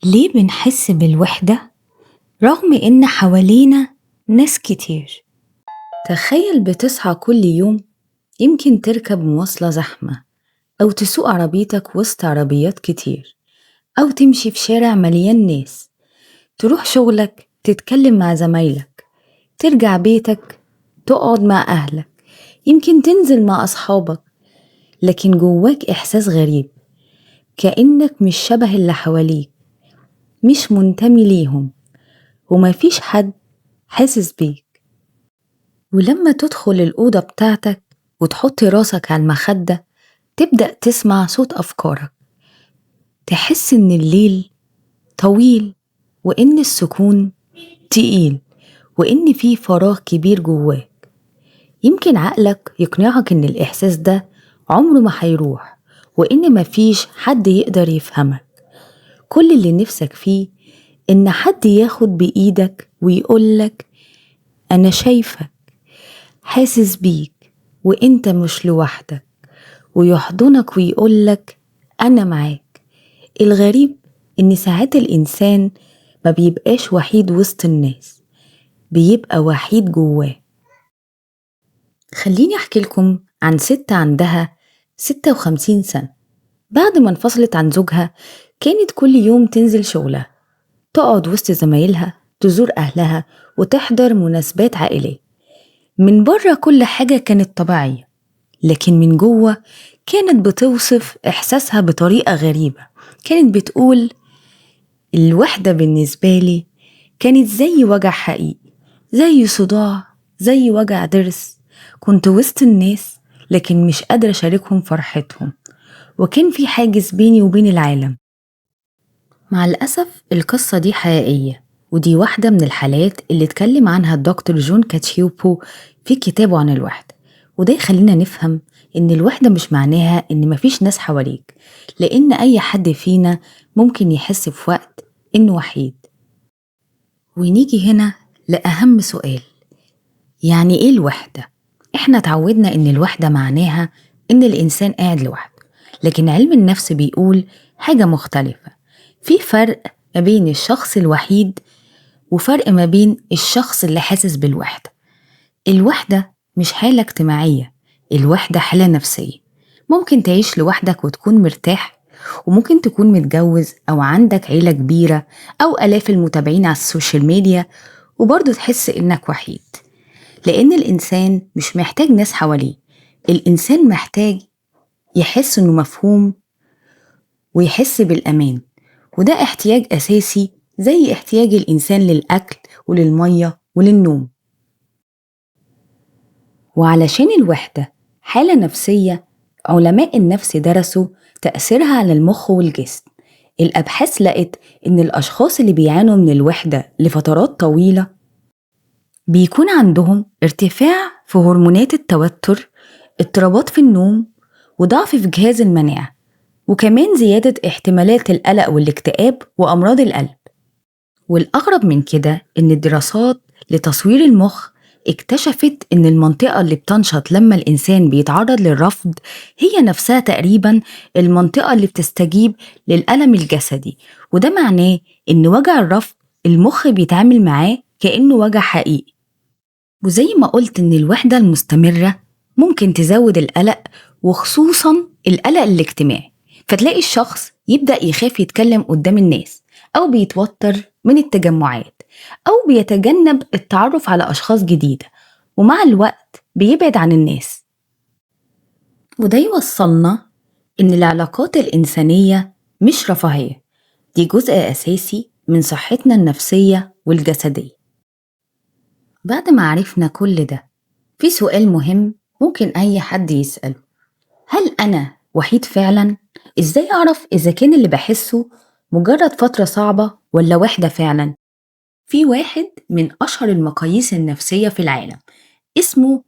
ليه بنحس بالوحدة رغم إن حوالينا ناس كتير؟ تخيل بتصحى كل يوم، يمكن تركب مواصلة زحمة أو تسوق عربيتك وسط عربيات كتير، أو تمشي في شارع مليان ناس، تروح شغلك، تتكلم مع زمايلك، ترجع بيتك، تقعد مع أهلك، يمكن تنزل مع أصحابك. لكن جواك إحساس غريب، كأنك مش شبه اللي حواليك، مش منتمي ليهم، ومفيش حد حاسس بيك. ولما تدخل الأوضة بتاعتك وتحط راسك على المخدة، تبدأ تسمع صوت أفكارك، تحس إن الليل طويل، وإن السكون تقيل، وإن في فراغ كبير جواك. يمكن عقلك يقنعك إن الإحساس ده عمره ما هيروح، وإن مفيش حد يقدر يفهمك. كل اللي نفسك فيه إن حد ياخد بإيدك ويقولك أنا شايفك، حاسس بيك، وإنت مش لوحدك، ويحضنك ويقولك أنا معاك. الغريب إن ساعات الإنسان ما بيبقاش وحيد وسط الناس، بيبقى وحيد جواه. خليني أحكي لكم عن ست عندها 56 سنة. بعد ما انفصلت عن زوجها، كانت كل يوم تنزل شغلها، تقعد وسط زمايلها، تزور أهلها، وتحضر مناسبات عائلية. من بره كل حاجة كانت طبيعية، لكن من جوه كانت بتوصف إحساسها بطريقة غريبة. كانت بتقول الوحدة بالنسبة لي كانت زي وجع حقيقي، زي صداع، زي وجع ضرس. كنت وسط الناس لكن مش قادرة أشاركهم فرحتهم، وكان في حاجز بيني وبين العالم. مع الأسف القصة دي حقيقية، ودي واحدة من الحالات اللي اتكلم عنها الدكتور جون كاتشيوبو في كتابه عن الوحدة. وده يخلينا نفهم إن الوحدة مش معناها إن مفيش ناس حواليك، لأن أي حد فينا ممكن يحس في وقت إنه وحيد. ونيجي هنا لأهم سؤال، يعني إيه الوحدة؟ إحنا اتعودنا إن الوحدة معناها إن الإنسان قاعد لوحده، لكن علم النفس بيقول حاجة مختلفة. في فرق ما بين الشخص الوحيد وفرق ما بين الشخص اللي حاسس بالوحدة. الوحدة مش حالة اجتماعية، الوحدة حالة نفسية. ممكن تعيش لوحدك وتكون مرتاح، وممكن تكون متجوز أو عندك عيلة كبيرة أو آلاف المتابعين على السوشيال ميديا، وبرضه تحس إنك وحيد. لأن الإنسان مش محتاج ناس حواليه، الإنسان محتاج يحس إنه مفهوم ويحس بالأمان، وده احتياج أساسي زي احتياج الإنسان للأكل وللمية وللنوم. وعلشان الوحدة حالة نفسية، علماء النفس درسوا تأثيرها على المخ والجسم. الأبحاث لقت إن الأشخاص اللي بيعانوا من الوحدة لفترات طويلة بيكون عندهم ارتفاع في هرمونات التوتر، اضطرابات في النوم، وضعف في جهاز المناعة، وكمان زيادة احتمالات القلق والاكتئاب وأمراض القلب. والأغرب من كده إن الدراسات لتصوير المخ اكتشفت إن المنطقة اللي بتنشط لما الإنسان بيتعرض للرفض هي نفسها تقريبا المنطقة اللي بتستجيب للألم الجسدي. وده معناه إن وجع الرفض المخ بيتعامل معاه كأنه وجع حقيقي. وزي ما قلت إن الوحدة المستمرة ممكن تزود القلق، وخصوصا القلق الاجتماعي، فتلاقي الشخص يبدأ يخاف يتكلم قدام الناس، أو بيتوتر من التجمعات، أو بيتجنب التعرف على أشخاص جديدة، ومع الوقت بيبعد عن الناس. وده يوصلنا إن العلاقات الإنسانية مش رفاهية، دي جزء أساسي من صحتنا النفسية والجسدية. بعد ما عرفنا كل ده، في سؤال مهم ممكن أي حد يسأله: هل أنا وحيد فعلا؟ إزاي أعرف إذا كان اللي بحسه مجرد فترة صعبة ولا وحدة فعلا؟ في واحد من أشهر المقاييس النفسية في العالم اسمه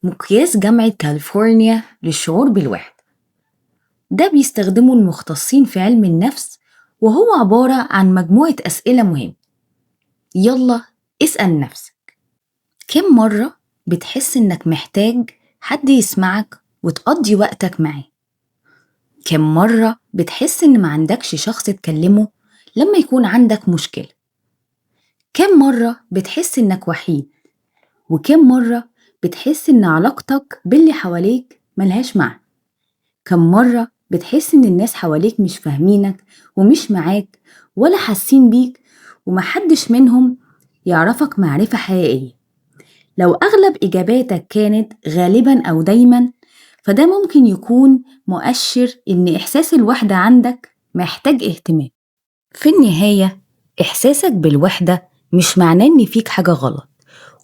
مقياس جامعة كاليفورنيا للشعور بالوحدة. ده بيستخدمه المختصين في علم النفس، وهو عبارة عن مجموعة أسئلة مهمة. يلا اسأل نفسك: كم مرة بتحس إنك محتاج حد يسمعك وتقضي وقتك معاه؟ كم مرة بتحس إن ما عندكش شخص تكلمه لما يكون عندك مشكلة؟ كم مرة بتحس إنك وحيد؟ وكم مرة بتحس إن علاقتك باللي حواليك ملهاش معنى؟ كم مرة بتحس إن الناس حواليك مش فاهمينك ومش معاك ولا حاسين بيك ومحدش منهم يعرفك معرفة حقيقية؟ لو أغلب إجاباتك كانت غالبا أو دايما، فده ممكن يكون مؤشر إن إحساس الوحدة عندك محتاج اهتمام. في النهاية، إحساسك بالوحدة مش معناه إن فيك حاجة غلط،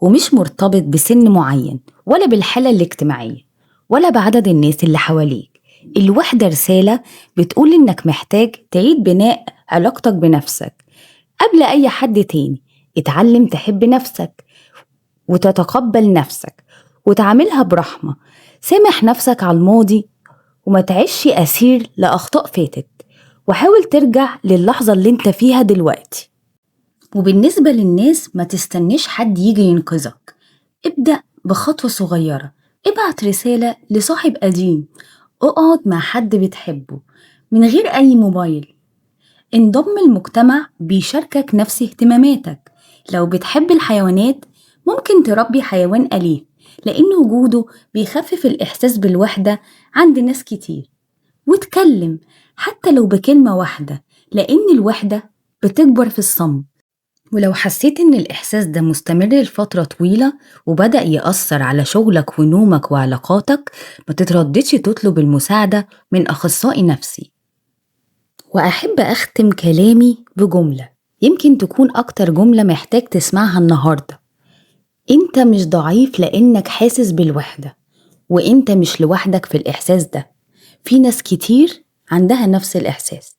ومش مرتبط بسن معين ولا بالحالة الاجتماعية ولا بعدد الناس اللي حواليك. الوحدة رسالة بتقول إنك محتاج تعيد بناء علاقتك بنفسك قبل أي حد تاني. اتعلم تحب نفسك وتتقبل نفسك وتعاملها برحمة. سامح نفسك على الماضي وما تعيش أسير لأخطاء فاتت، وحاول ترجع للحظة اللي انت فيها دلوقتي. وبالنسبة للناس، ما تستنيش حد يجي ينقذك، ابدأ بخطوة صغيرة. ابعت رسالة لصاحب قديم، اقعد مع حد بتحبه من غير أي موبايل. انضم المجتمع بيشاركك نفس اهتماماتك. لو بتحب الحيوانات، ممكن تربي حيوان أليف، لأن وجوده بيخفف الإحساس بالوحدة عند ناس كتير. واتكلم حتى لو بكلمة واحدة، لأن الوحدة بتكبر في الصمت. ولو حسيت إن الإحساس ده مستمر لفترة طويلة وبدأ يأثر على شغلك ونومك وعلاقاتك، ما تترددش تطلب المساعدة من أخصائي نفسي. وأحب أختم كلامي بجملة يمكن تكون أكتر جملة محتاج تسمعها النهاردة: أنت مش ضعيف لأنك حاسس بالوحدة، وأنت مش لوحدك في الإحساس ده. في ناس كتير عندها نفس الإحساس.